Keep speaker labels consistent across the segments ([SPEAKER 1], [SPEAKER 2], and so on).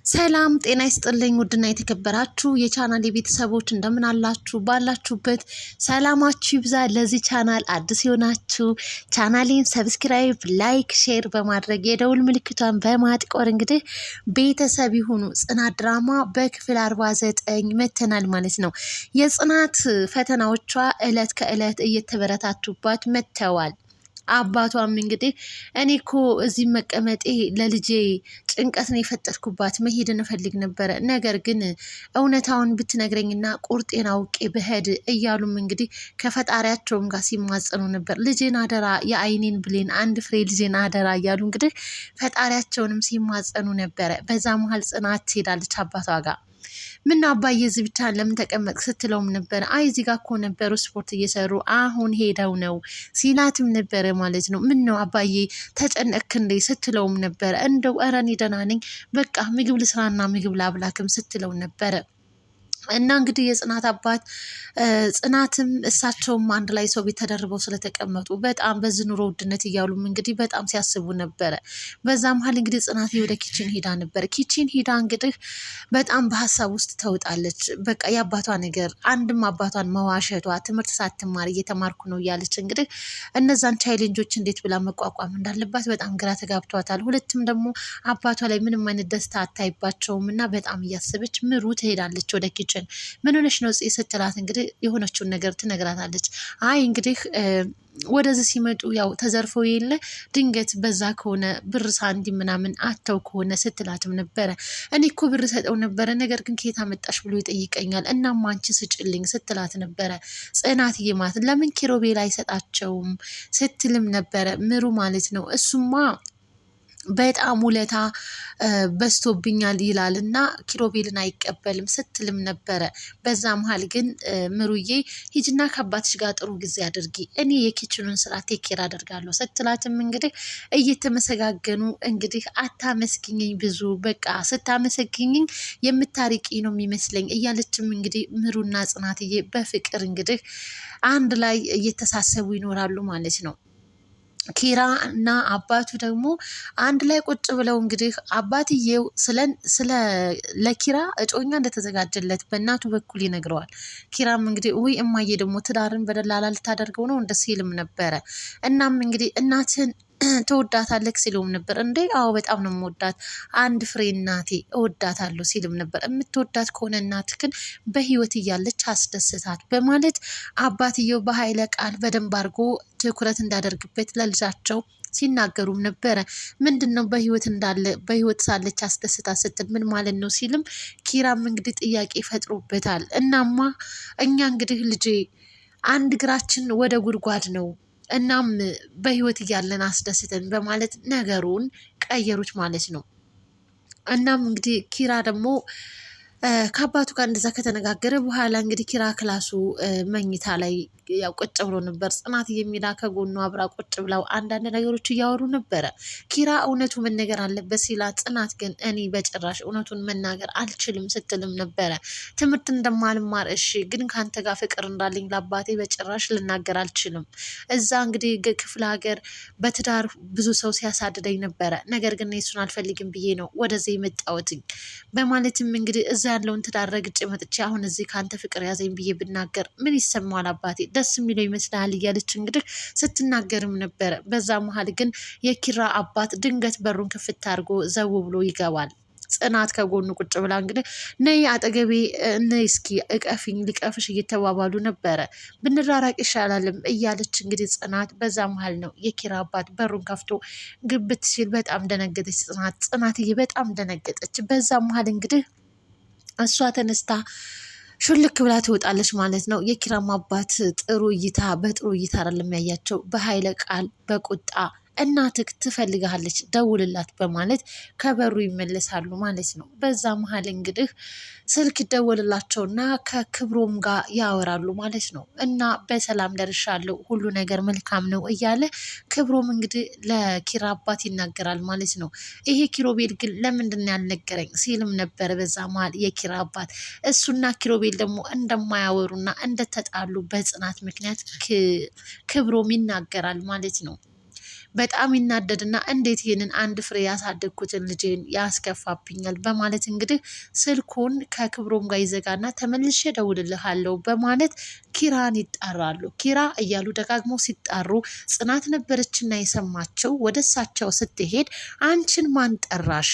[SPEAKER 1] ሰላም ጤና ይስጥልኝ ውድና የተከበራችሁ የቻናል ቤተሰቦች እንደምን አላችሁ? ባላችሁበት ሰላማችሁ ይብዛ። ለዚህ ቻናል አዲስ የሆናችሁ ቻናሌን ሰብስክራይብ፣ ላይክ፣ ሼር በማድረግ የደውል ምልክቷን በማጥቆር እንግዲህ ቤተሰብ ይሁኑ። ጽናት ድራማ በክፍል 49 መተናል ማለት ነው። የጽናት ፈተናዎቿ እለት ከእለት እየተበረታቱባት መጥተዋል። አባቷም እንግዲህ እኔ እኮ እዚህ መቀመጤ ለልጄ ጭንቀት ነው የፈጠርኩባት፣ መሄድን እፈልግ ነበረ፣ ነገር ግን እውነታውን ብትነግረኝና ቁርጤን አውቄ ብሄድ እያሉም እንግዲህ ከፈጣሪያቸውም ጋር ሲማጸኑ ነበር። ልጄን አደራ፣ የአይኔን ብሌን አንድ ፍሬ ልጄን አደራ እያሉ እንግዲህ ፈጣሪያቸውንም ሲማጸኑ ነበረ። በዛ መሀል ጽናት ትሄዳለች አባቷ ጋር። ምን አባዬ እዚህ ብቻ ለምን ተቀመጥ ስትለውም ነበረ። አይ እዚህ ጋር እኮ ነበሩ ስፖርት እየሰሩ አሁን ሄደው ነው ሲላትም ነበረ ማለት ነው። ምን ነው አባዬ ተጨነቅክ እንዴ ስትለውም ነበረ። እንደው ኧረ እኔ ደህና ነኝ፣ በቃ ምግብ ልስራና ምግብ ላብላክም ስትለው ነበረ። እና እንግዲህ የጽናት አባት ጽናትም እሳቸውም አንድ ላይ ሰው ቤት ተደርበው ስለተቀመጡ በጣም በዚህ ኑሮ ውድነት እያሉም እንግዲህ በጣም ሲያስቡ ነበረ። በዛ መሀል እንግዲህ ጽናት ወደ ኪችን ሄዳ ነበር። ኪችን ሄዳ እንግዲህ በጣም በሀሳብ ውስጥ ተውጣለች። በቃ የአባቷ ነገር አንድም አባቷን መዋሸቷ፣ ትምህርት ሳትማር እየተማርኩ ነው እያለች እንግዲህ እነዛን ቻይሌንጆች እንዴት ብላ መቋቋም እንዳለባት በጣም ግራ ተጋብቷታል። ሁለትም ደግሞ አባቷ ላይ ምንም አይነት ደስታ አታይባቸውም እና በጣም እያሰበች ምሩ ትሄዳለች ወደ ኪችን። ምን ሆነሽ ነው ስትላት እንግዲህ የሆነችውን ነገር ትነግራታለች። አይ እንግዲህ ወደዚህ ሲመጡ ያው ተዘርፈው የለ ድንገት በዛ ከሆነ ብር ሳንዲ ምናምን አተው ከሆነ ስትላትም ነበረ። እኔ እኮ ብር ሰጠው ነበረ፣ ነገር ግን ከየት አመጣሽ ብሎ ይጠይቀኛል፣ እናም አንቺ ስጭልኝ ስትላት ነበረ። ጽናትዬ ማለት ለምን ኪሮቤል አይሰጣቸውም ስትልም ነበረ ምሩ ማለት ነው። እሱማ በጣም ውለታ በዝቶብኛል ይላል እና ኪሮቤልን አይቀበልም ስትልም ነበረ። በዛ መሀል ግን ምሩዬ ሂጅና ከአባትሽ ጋር ጥሩ ጊዜ አድርጊ፣ እኔ የኪችኑን ስራ ቴኬር አደርጋለሁ ስትላትም እንግዲህ እየተመሰጋገኑ እንግዲህ አታመስግኝኝ ብዙ በቃ ስታመሰግኝኝ የምታሪቂ ነው የሚመስለኝ እያለችም እንግዲህ ምሩና ጽናትዬ በፍቅር እንግዲህ አንድ ላይ እየተሳሰቡ ይኖራሉ ማለት ነው። ኪራ እና አባቱ ደግሞ አንድ ላይ ቁጭ ብለው እንግዲህ አባትየው ስለ ለኪራ እጮኛ እንደተዘጋጀለት በእናቱ በኩል ይነግረዋል። ኪራም እንግዲህ ውይ እማዬ ደግሞ ትዳርን በደላላ ልታደርገው ነው እንደ ሲልም ነበረ። እናም እንግዲህ እናትህን ትወዳታለህ ሲለውም ነበር። እንዴ አዎ በጣም ነው የምወዳት፣ አንድ ፍሬ እናቴ እወዳታለሁ ሲልም ነበር። የምትወዳት ከሆነ እናትህን በህይወት እያለች አስደስታት በማለት አባትየው በኃይለ ቃል በደንብ አድርጎ ትኩረት እንዳደርግበት ለልጃቸው ሲናገሩም ነበረ። ምንድን ነው በህይወት ሳለች አስደስታ ስትል ምን ማለት ነው ሲልም ኪራም እንግዲህ ጥያቄ ፈጥሮበታል። እናማ እኛ እንግዲህ ልጄ አንድ እግራችን ወደ ጉድጓድ ነው፣ እናም በህይወት እያለን አስደስተን በማለት ነገሩን ቀየሩት ማለት ነው። እናም እንግዲህ ኪራ ደግሞ ከአባቱ ጋር እንደዛ ከተነጋገረ በኋላ እንግዲህ ኪራ ክላሱ መኝታ ላይ ያው ቁጭ ብሎ ነበር። ጽናት የሚላ ከጎኑ አብራ ቁጭ ብለው አንዳንድ ነገሮች እያወሩ ነበረ። ኪራ እውነቱ መነገር አለበት ሲላት፣ ጽናት ግን እኔ በጭራሽ እውነቱን መናገር አልችልም ስትልም ነበረ። ትምህርት እንደማልማር እሺ፣ ግን ከአንተ ጋር ፍቅር እንዳለኝ ለአባቴ በጭራሽ ልናገር አልችልም። እዛ እንግዲህ ክፍለ ሀገር በትዳር ብዙ ሰው ሲያሳድደኝ ነበረ፣ ነገር ግን እሱን አልፈልግም ብዬ ነው ወደዚህ የመጣሁትኝ በማለትም እንግዲህ እዛ ያለውን ትዳር ረግጬ መጥቼ አሁን እዚህ ከአንተ ፍቅር ያዘኝ ብዬ ብናገር ምን ይሰማዋል አባቴ ደስ የሚለው ይመስላል እያለች እንግዲህ ስትናገርም ነበረ። በዛ መሀል ግን የኪራ አባት ድንገት በሩን ክፍት አድርጎ ዘው ብሎ ይገባል። ጽናት ከጎኑ ቁጭ ብላ እንግዲህ ነይ አጠገቤ ነይ እስኪ እቀፊኝ ልቀፍሽ እየተባባሉ ነበረ። ብንራራቅ ይሻላልም እያለች እንግዲህ ጽናት በዛ መሀል ነው የኪራ አባት በሩን ከፍቶ ግብት ሲል በጣም ደነገጠች። ጽናትዬ በጣም ደነገጠች። በዛ መሀል እንግዲህ እሷ ተነስታ ሹልክ ብላ ትወጣለች ማለት ነው። የኪራም አባት ጥሩ እይታ በጥሩ እይታ አይደለም ያያቸው፣ በኃይለ ቃል በቁጣ እናትህ ትፈልግሃለች ደውልላት በማለት ከበሩ ይመለሳሉ ማለት ነው። በዛ መሀል እንግዲህ ስልክ ይደወልላቸውና ከክብሮም ጋር ያወራሉ ማለት ነው። እና በሰላም ደርሻለሁ ሁሉ ነገር መልካም ነው እያለ ክብሮም እንግዲህ ለኪራ አባት ይናገራል ማለት ነው። ይሄ ኪሮቤል ግን ለምንድን ነው ያልነገረኝ ሲልም ነበረ። በዛ መሀል የኪራ አባት እሱና ኪሮቤል ደግሞ እንደማያወሩና እንደተጣሉ በጽናት ምክንያት ክብሮም ይናገራል ማለት ነው። በጣም ይናደድና እንዴት ይህንን አንድ ፍሬ ያሳደግኩትን ልጄን ያስከፋብኛል በማለት እንግዲህ ስልኩን ከክብሮም ጋር ይዘጋና ተመልሼ እደውልልሃለሁ በማለት ኪራን ይጣራሉ። ኪራ እያሉ ደጋግሞ ሲጣሩ ጽናት ነበረችና የሰማቸው ወደ እሳቸው ስትሄድ አንቺን ማን ጠራሽ?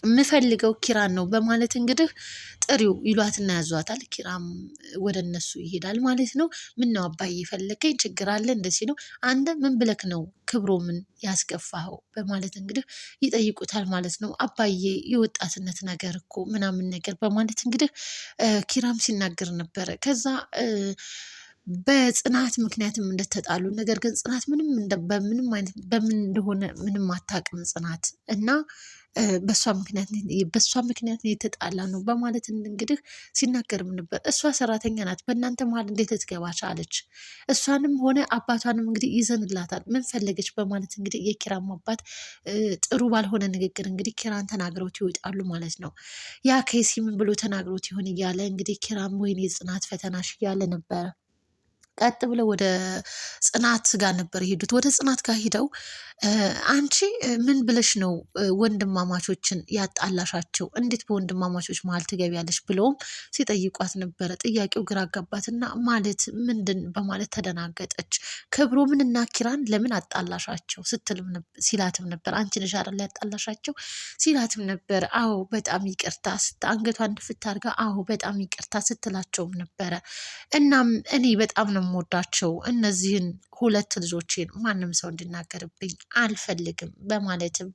[SPEAKER 1] የምፈልገው ኪራን ነው በማለት እንግዲህ ጥሪው ይሏትና ያዟታል። ኪራም ወደ እነሱ ይሄዳል ማለት ነው። ምን ነው አባዬ ፈለገኝ ችግር አለ እንደዚህ ነው አንተ ምን ብለክ ነው ክብሮምን ያስገፋኸው በማለት እንግዲህ ይጠይቁታል ማለት ነው። አባዬ የወጣትነት ነገር እኮ ምናምን ነገር በማለት እንግዲህ ኪራም ሲናገር ነበረ። ከዛ በጽናት ምክንያትም እንደተጣሉ ነገር ግን ጽናት በምንም አይነት በምን እንደሆነ ምንም አታውቅም ጽናት እና በእሷ ምክንያት የተጣላ ነው በማለት እንግዲህ ሲናገርም ነበር። እሷ ሰራተኛ ናት፣ በእናንተ መሀል እንዴት ልትገባ ቻለች? እሷንም ሆነ አባቷንም እንግዲህ ይዘንላታል፣ ምን ፈለገች? በማለት እንግዲህ የኪራም አባት ጥሩ ባልሆነ ንግግር እንግዲህ ኪራን ተናግረውት ይወጣሉ ማለት ነው። ያ ከሲ ምን ብሎ ተናግሮት ይሆን እያለ እንግዲህ ኪራም ወይኔ ጽናት ፈተናሽ እያለ ነበረ። ቀጥ ብለው ወደ ጽናት ጋር ነበር የሄዱት። ወደ ጽናት ጋር ሂደው አንቺ ምን ብለሽ ነው ወንድማማቾችን ያጣላሻቸው? እንዴት በወንድማማቾች መሀል ትገቢያለሽ? ብለውም ሲጠይቋት ነበረ። ጥያቄው ግራ አጋባትና ማለት ምንድን በማለት ተደናገጠች። ክብሮምንና ኪራን ለምን አጣላሻቸው ሲላትም ነበር። አንቺ ነሽ አይደል ያጣላሻቸው ሲላትም ነበር። አዎ በጣም ይቅርታ አንገቷን ድፍት አድርጋ አዎ በጣም ይቅርታ ስትላቸውም ነበረ። እናም እኔ በጣም ነው የምወዳቸው እነዚህን ሁለት ልጆቼን ማንም ሰው እንዲናገርብኝ አልፈልግም በማለትም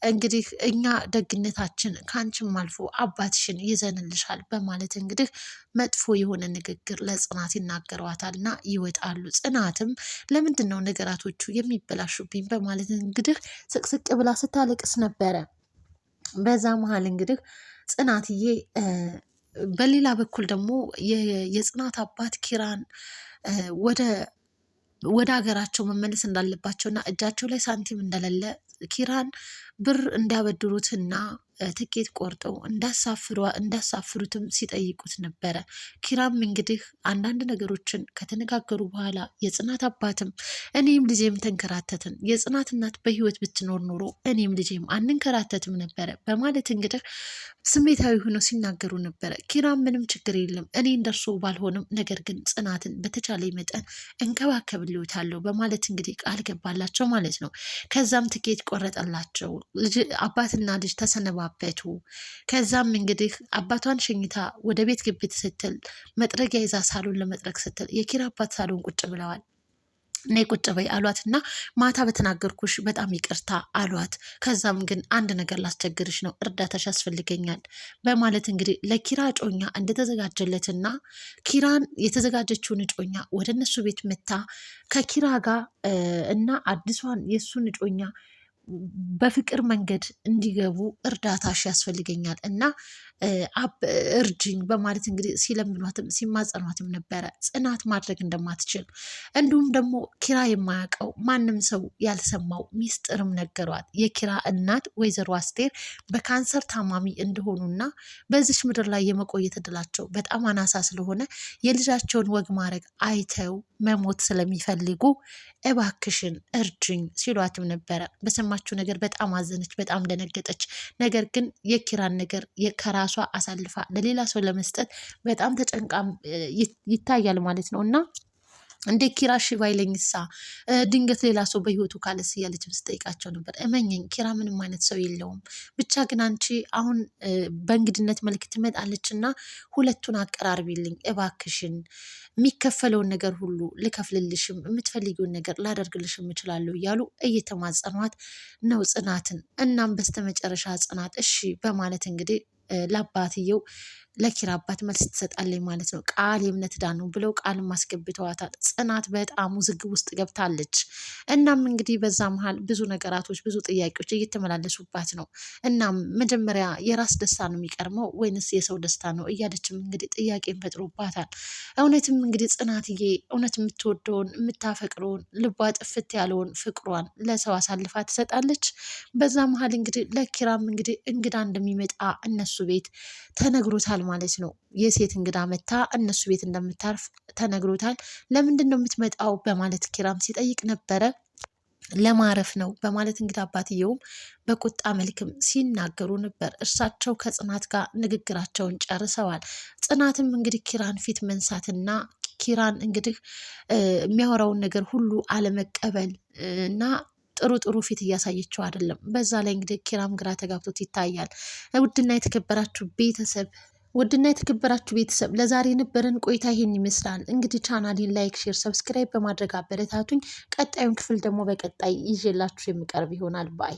[SPEAKER 1] እንግዲህ እኛ ደግነታችን ከአንቺም አልፎ አባትሽን ይዘንልሻል በማለት እንግዲህ መጥፎ የሆነ ንግግር ለጽናት ይናገሯታል እና ይወጣሉ። ጽናትም ለምንድን ነው ነገራቶቹ የሚበላሹብኝ በማለት እንግዲህ ስቅስቅ ብላ ስታለቅስ ነበረ። በዛ መሀል እንግዲህ ጽናትዬ በሌላ በኩል ደግሞ የጽናት አባት ኪራን ወደ ሀገራቸው መመለስ እንዳለባቸውና እጃቸው ላይ ሳንቲም እንደሌለ ኪራን ብር እንዲያበድሩትና ትኬት ቆርጠው እንዳሳፍሩትም ሲጠይቁት ነበረ። ኪራም እንግዲህ አንዳንድ ነገሮችን ከተነጋገሩ በኋላ የጽናት አባትም እኔም ልጄም ተንከራተትን፣ የጽናት እናት በህይወት ብትኖር ኖሮ እኔም ልጄም አንንከራተትም ነበረ በማለት እንግዲህ ስሜታዊ ሆነው ሲናገሩ ነበረ። ኪራም ምንም ችግር የለም እኔ እንደርሶ ባልሆንም ነገር ግን ጽናትን በተቻለ መጠን እንከባከብልዎታለሁ በማለት እንግዲህ ቃል ገባላቸው ማለት ነው። ከዛም ትኬት ቆረጠላቸው። አባትና ልጅ ተሰነባበቱ። ከዛም እንግዲህ አባቷን ሸኝታ ወደ ቤት ግብት ስትል መጥረጊያ ይዛ ሳሎን ለመጥረግ ስትል የኪራ አባት ሳሎን ቁጭ ብለዋል። እኔ ቁጭ በይ አሏት እና ማታ በተናገርኩሽ በጣም ይቅርታ አሏት። ከዛም ግን አንድ ነገር ላስቸግርሽ ነው እርዳታሽ ያስፈልገኛል በማለት እንግዲህ ለኪራ እጮኛ እንደተዘጋጀለትና ኪራን የተዘጋጀችውን እጮኛ ወደ እነሱ ቤት መታ ከኪራ ጋር እና አዲሷን የእሱን እጮኛ በፍቅር መንገድ እንዲገቡ እርዳታሽ ያስፈልገኛል እና እርጅኝ በማለት እንግዲህ ሲለምኗትም ሲማጸኗትም ነበረ። ጽናት ማድረግ እንደማትችል እንዲሁም ደግሞ ኪራ የማያውቀው ማንም ሰው ያልሰማው ሚስጥርም ነገሯት። የኪራ እናት ወይዘሮ አስቴር በካንሰር ታማሚ እንደሆኑና በዚች ምድር ላይ የመቆየት እድላቸው በጣም አናሳ ስለሆነ የልጃቸውን ወግ ማድረግ አይተው መሞት ስለሚፈልጉ እባክሽን እርጅኝ ሲሏትም ነበረ። በሰማችው ነገር በጣም አዘነች፣ በጣም ደነገጠች። ነገር ግን የኪራን ነገር ከራሷ አሳልፋ ለሌላ ሰው ለመስጠት በጣም ተጨንቃም ይታያል ማለት ነው እና እንደ ኪራ እሺ ባይለኝሳ ድንገት ሌላ ሰው በህይወቱ ካለስ እያለችም ስጠይቃቸው ነበር። እመኝኝ ኪራ ምንም አይነት ሰው የለውም። ብቻ ግን አንቺ አሁን በእንግድነት መልክ ትመጣለች እና ሁለቱን አቀራርቢልኝ እባክሽን፣ የሚከፈለውን ነገር ሁሉ ልከፍልልሽም፣ የምትፈልጊውን ነገር ላደርግልሽም እችላለሁ እያሉ እየተማጸኗት ነው ጽናትን። እናም በስተመጨረሻ ጽናት እሺ በማለት እንግዲህ ለአባትየው ለኪራ አባት መልስ ትሰጣለች ማለት ነው። ቃል የእምነት ዕዳ ነው ብለው ቃልም አስገብተዋታል። ጽናት በጣም ውዝግብ ውስጥ ገብታለች። እናም እንግዲህ በዛ መሀል ብዙ ነገራቶች ብዙ ጥያቄዎች እየተመላለሱባት ነው። እናም መጀመሪያ የራስ ደስታ ነው የሚቀርመው ወይንስ የሰው ደስታ ነው እያለችም እንግዲህ ጥያቄን ፈጥሮባታል። እውነትም እንግዲህ ጽናትዬ እውነት የምትወደውን የምታፈቅረውን ልቧ ጥፍት ያለውን ፍቅሯን ለሰው አሳልፋ ትሰጣለች? በዛ መሀል እንግዲህ ለኪራም እንግዲህ እንግዳ እንደሚመጣ እነሱ ቤት ተነግሮታል ማለት ነው። የሴት እንግዳ መታ እነሱ ቤት እንደምታርፍ ተነግሮታል። ለምንድን ነው የምትመጣው በማለት ኪራም ሲጠይቅ ነበረ። ለማረፍ ነው በማለት እንግዲህ አባትየውም በቁጣ መልክም ሲናገሩ ነበር። እርሳቸው ከጽናት ጋር ንግግራቸውን ጨርሰዋል። ጽናትም እንግዲህ ኪራን ፊት መንሳትና ኪራን እንግዲህ የሚያወራውን ነገር ሁሉ አለመቀበል እና ጥሩ ጥሩ ፊት እያሳየችው አይደለም። በዛ ላይ እንግዲህ ኪራም ግራ ተጋብቶት ይታያል። ውድና የተከበራችሁ ቤተሰብ ለዛሬ የነበረን ቆይታ ይሄን ይመስላል። እንግዲህ ቻናሌን ላይክ፣ ሼር፣ ሰብስክራይብ በማድረግ አበረታቱኝ። ቀጣዩን ክፍል ደግሞ በቀጣይ ይዤላችሁ የሚቀርብ ይሆናል ባይ